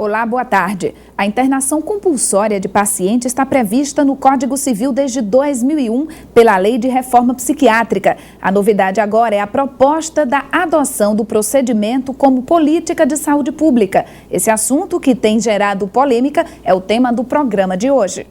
Olá, boa tarde. A internação compulsória de paciente está prevista no Código Civil desde 2001 pela Lei de Reforma Psiquiátrica. A novidade agora é a proposta da adoção do procedimento como política de saúde pública. Esse assunto, que tem gerado polêmica, é o tema do programa de hoje.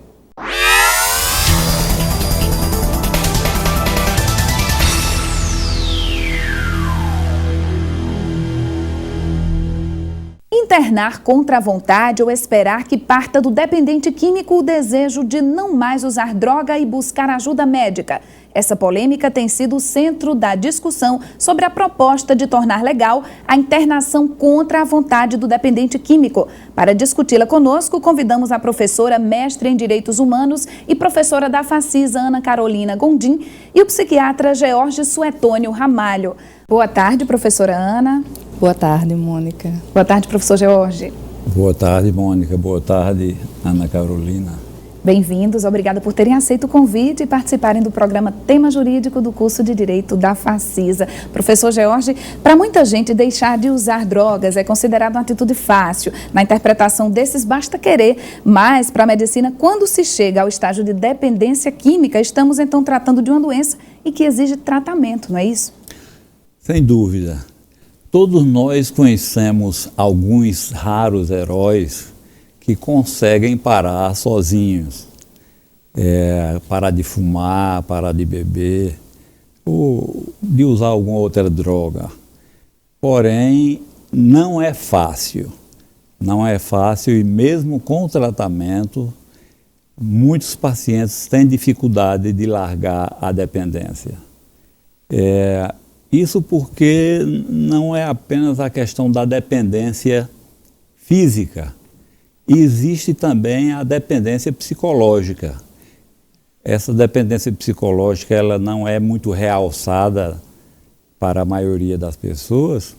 Internar contra a vontade ou esperar que parta do dependente químico o desejo de não mais usar droga e buscar ajuda médica. Essa polêmica tem sido o centro da discussão sobre a proposta de tornar legal a internação contra a vontade do dependente químico. Para discuti-la conosco, convidamos a professora, mestre em Direitos Humanos e professora da Facisa, Ana Carolina Gondim, e o psiquiatra George Suetônio Ramalho. Boa tarde, professora Ana. Boa tarde, Mônica. Boa tarde, professor George. Boa tarde, Mônica. Boa tarde, Ana Carolina. Bem-vindos, obrigada por terem aceito o convite e participarem do programa Tema Jurídico do curso de Direito da Facisa. Professor George, para muita gente deixar de usar drogas é considerado uma atitude fácil. Na interpretação desses basta querer, mas para a medicina, quando se chega ao estágio de dependência química, estamos então tratando de uma doença e que exige tratamento, não é isso? Sem dúvida. Todos nós conhecemos alguns raros heróis que conseguem parar sozinhos, parar de fumar, parar de beber, ou de usar alguma outra droga. Porém, não é fácil. Não é fácil e mesmo com o tratamento, muitos pacientes têm dificuldade de largar a dependência. Isso porque não é apenas a questão da dependência física, existe também a dependência psicológica. Essa dependência psicológica ela não é muito realçada para a maioria das pessoas,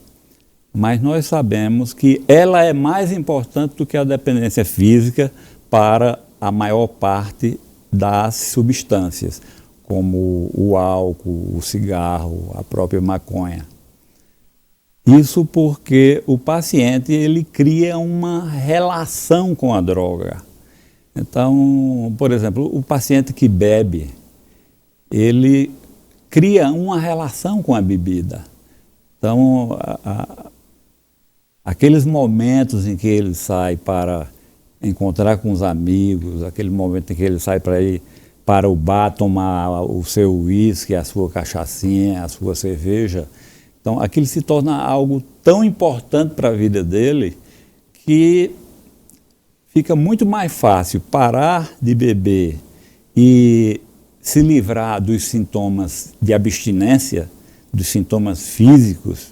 mas nós sabemos que ela é mais importante do que a dependência física para a maior parte das substâncias, como o álcool, o cigarro, a própria maconha. Isso porque o paciente ele cria uma relação com a droga. Então, por exemplo, o paciente que bebe, ele cria uma relação com a bebida. Então, aqueles momentos em que ele sai para encontrar com os amigos, aquele momento em que ele sai para ir para o bar tomar o seu uísque, a sua cachaçinha, a sua cerveja. Então, aquilo se torna algo tão importante para a vida dele que fica muito mais fácil parar de beber e se livrar dos sintomas de abstinência, dos sintomas físicos,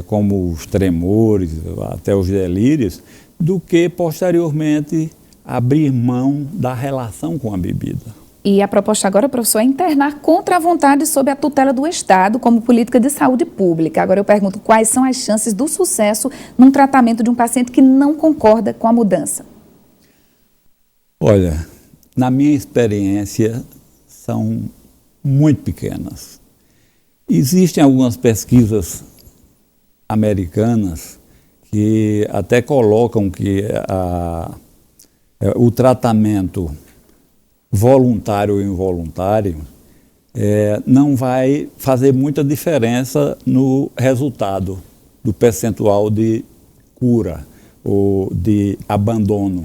como os tremores, até os delírios, do que posteriormente abrir mão da relação com a bebida. E a proposta agora, professor, é internar contra a vontade sob a tutela do Estado como política de saúde pública. Agora eu pergunto, quais são as chances do sucesso num tratamento de um paciente que não concorda com a mudança? Olha, na minha experiência, são muito pequenas. Existem algumas pesquisas americanas que até colocam que o tratamento voluntário ou involuntário, não vai fazer muita diferença no resultado do percentual de cura ou de abandono.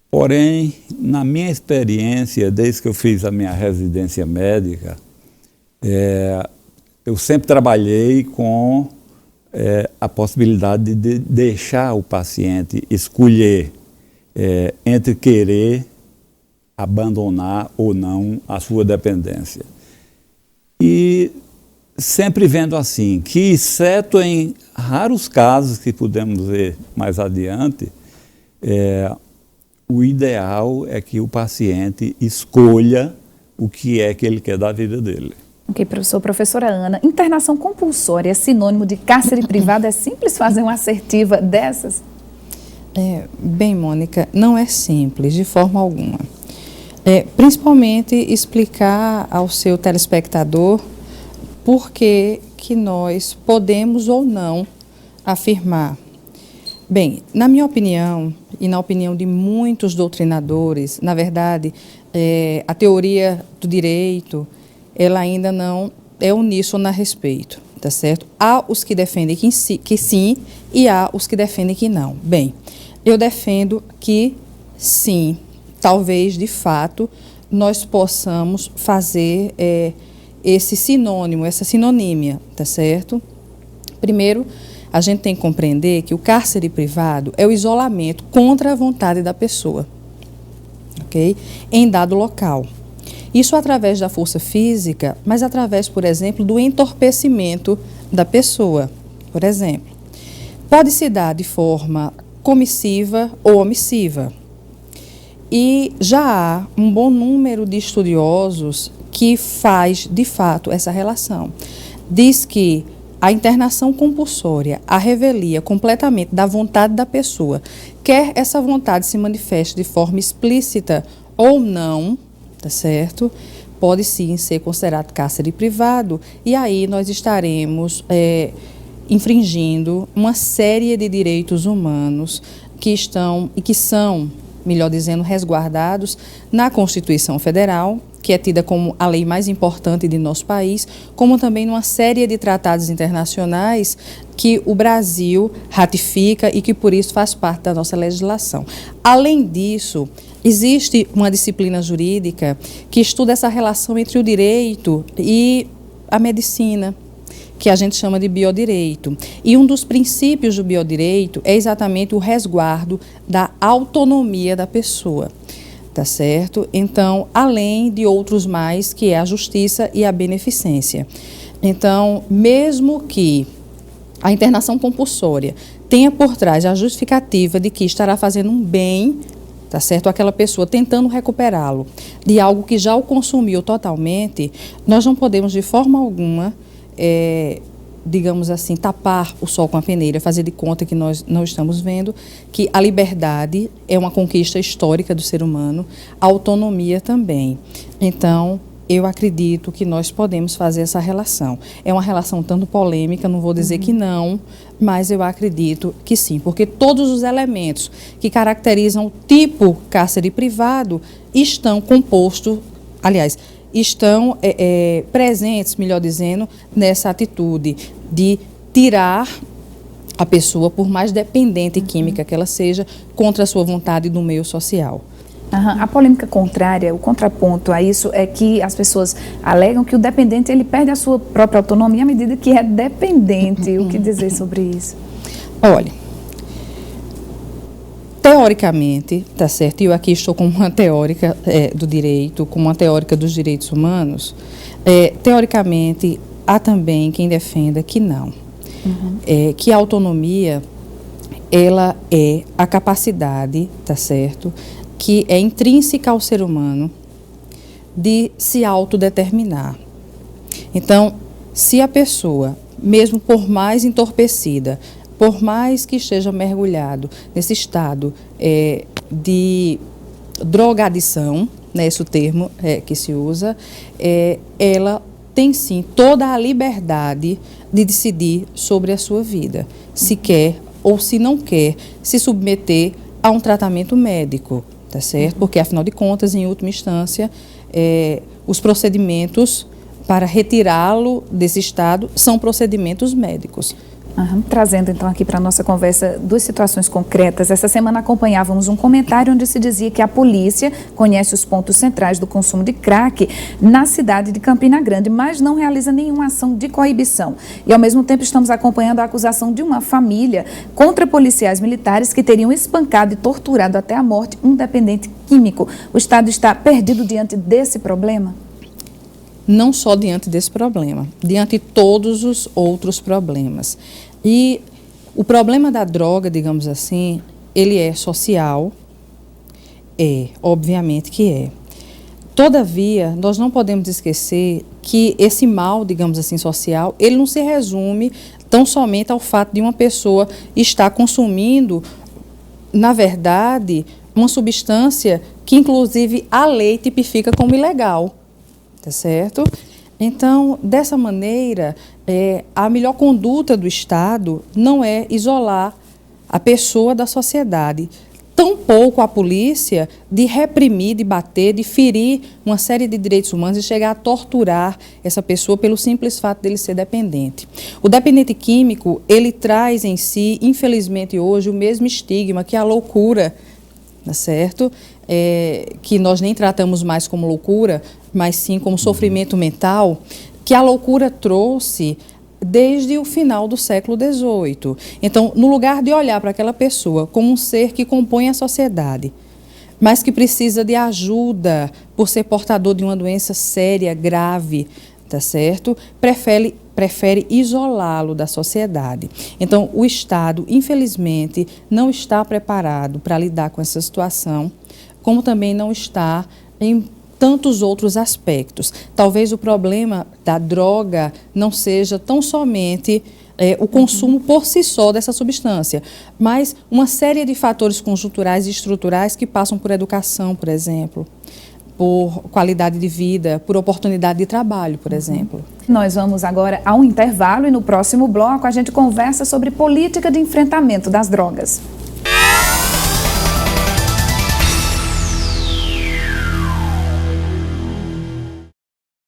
Porém, na minha experiência, desde que eu fiz a minha residência médica, eu sempre trabalhei com a possibilidade de deixar o paciente escolher entre querer abandonar ou não a sua dependência. E sempre vendo assim, que exceto em raros casos que podemos ver mais adiante, o ideal é que o paciente escolha o que é que ele quer da vida dele. Ok, professor. Professora Ana, internação compulsória é sinônimo de cárcere privado? É simples fazer uma assertiva dessas? Bem, Mônica, não é simples, de forma alguma. Principalmente explicar ao seu telespectador por que nós podemos ou não afirmar Bem, na minha opinião, e na opinião de muitos doutrinadores, na verdade, a teoria do direito, ela ainda não é uníssona a respeito, tá certo? Há os que defendem que sim e há os que defendem que não. Bem, eu defendo que sim, talvez, de fato, nós possamos fazer esse sinônimo, essa sinonímia, tá certo? Primeiro, a gente tem que compreender que o cárcere privado é o isolamento contra a vontade da pessoa, ok? Em dado local. Isso através da força física, mas através, por exemplo, do entorpecimento da pessoa, por exemplo. Pode se dar de forma comissiva ou omissiva. E já há um bom número de estudiosos que faz, de fato, essa relação. Diz que a internação compulsória, a revelia completamente da vontade da pessoa, quer essa vontade se manifeste de forma explícita ou não, tá certo? Pode sim ser considerado cárcere privado, e aí nós estaremos infringindo uma série de direitos humanos que estão e que são, melhor dizendo, resguardados na Constituição Federal, que é tida como a lei mais importante de nosso país, como também numa série de tratados internacionais que o Brasil ratifica e que, por isso, faz parte da nossa legislação. Além disso, existe uma disciplina jurídica que estuda essa relação entre o direito e a medicina, que a gente chama de biodireito. E um dos princípios do biodireito é exatamente o resguardo da autonomia da pessoa. Tá certo? Então, além de outros mais, que é a justiça e a beneficência. Então, mesmo que a internação compulsória tenha por trás a justificativa de que estará fazendo um bem, tá certo? Aquela pessoa tentando recuperá-lo de algo que já o consumiu totalmente, nós não podemos de forma alguma, digamos assim, tapar o sol com a peneira, fazer de conta que nós não estamos vendo que a liberdade é uma conquista histórica do ser humano, a autonomia também. Então, eu acredito que nós podemos fazer essa relação. É uma relação tanto polêmica, não vou dizer que não, mas eu acredito que sim, porque todos os elementos que caracterizam o tipo cárcere privado estão compostos, aliás, estão presentes, melhor dizendo, nessa atitude de tirar a pessoa, por mais dependente química que ela seja, contra a sua vontade do meio social. A polêmica contrária, o contraponto a isso é que as pessoas alegam que o dependente ele perde a sua própria autonomia à medida que é dependente. O que dizer sobre isso? Olha, teoricamente, tá certo, e eu aqui estou como uma teórica do direito, como uma teórica dos direitos humanos, teoricamente, há também quem defenda que não. Que a autonomia, ela é a capacidade, tá certo, que é intrínseca ao ser humano de se autodeterminar. Então, se a pessoa, mesmo por mais entorpecida, por mais que esteja mergulhado nesse estado de drogadição, né, esse é o termo que se usa, ela tem sim toda a liberdade de decidir sobre a sua vida, se quer ou se não quer se submeter a um tratamento médico, tá certo? Porque, afinal de contas, em última instância, os procedimentos para retirá-lo desse estado são procedimentos médicos. Trazendo então aqui para a nossa conversa duas situações concretas. Essa semana acompanhávamos um comentário onde se dizia que a polícia conhece os pontos centrais do consumo de crack na cidade de Campina Grande, mas não realiza nenhuma ação de coibição. E ao mesmo tempo estamos acompanhando a acusação de uma família contra policiais militares que teriam espancado e torturado até a morte um dependente químico. O Estado está perdido diante desse problema? Não só diante desse problema, diante de todos os outros problemas. E o problema da droga, digamos assim, ele é social, obviamente que é. Todavia, nós não podemos esquecer que esse mal, digamos assim, social, ele não se resume tão somente ao fato de uma pessoa estar consumindo, na verdade, uma substância que, inclusive, a lei tipifica como ilegal. Tá certo? Então, dessa maneira, a melhor conduta do Estado não é isolar a pessoa da sociedade. Tampouco a polícia de reprimir, de bater, de ferir uma série de direitos humanos e chegar a torturar essa pessoa pelo simples fato dele ser dependente. O dependente químico, ele traz em si, infelizmente hoje, o mesmo estigma que a loucura, tá certo? Que nós nem tratamos mais como loucura, mas sim como sofrimento mental, que a loucura trouxe desde o final do século XVIII. Então, no lugar de olhar para aquela pessoa como um ser que compõe a sociedade, mas que precisa de ajuda por ser portador de uma doença séria, grave, tá certo? Prefere isolá-lo da sociedade. Então, o Estado, infelizmente, não está preparado para lidar com essa situação, como também não está em tantos outros aspectos. Talvez o problema da droga não seja tão somente o consumo por si só dessa substância, mas uma série de fatores conjunturais e estruturais que passam por educação, por exemplo, por qualidade de vida, por oportunidade de trabalho, por exemplo. Nós vamos agora ao intervalo e no próximo bloco a gente conversa sobre política de enfrentamento das drogas.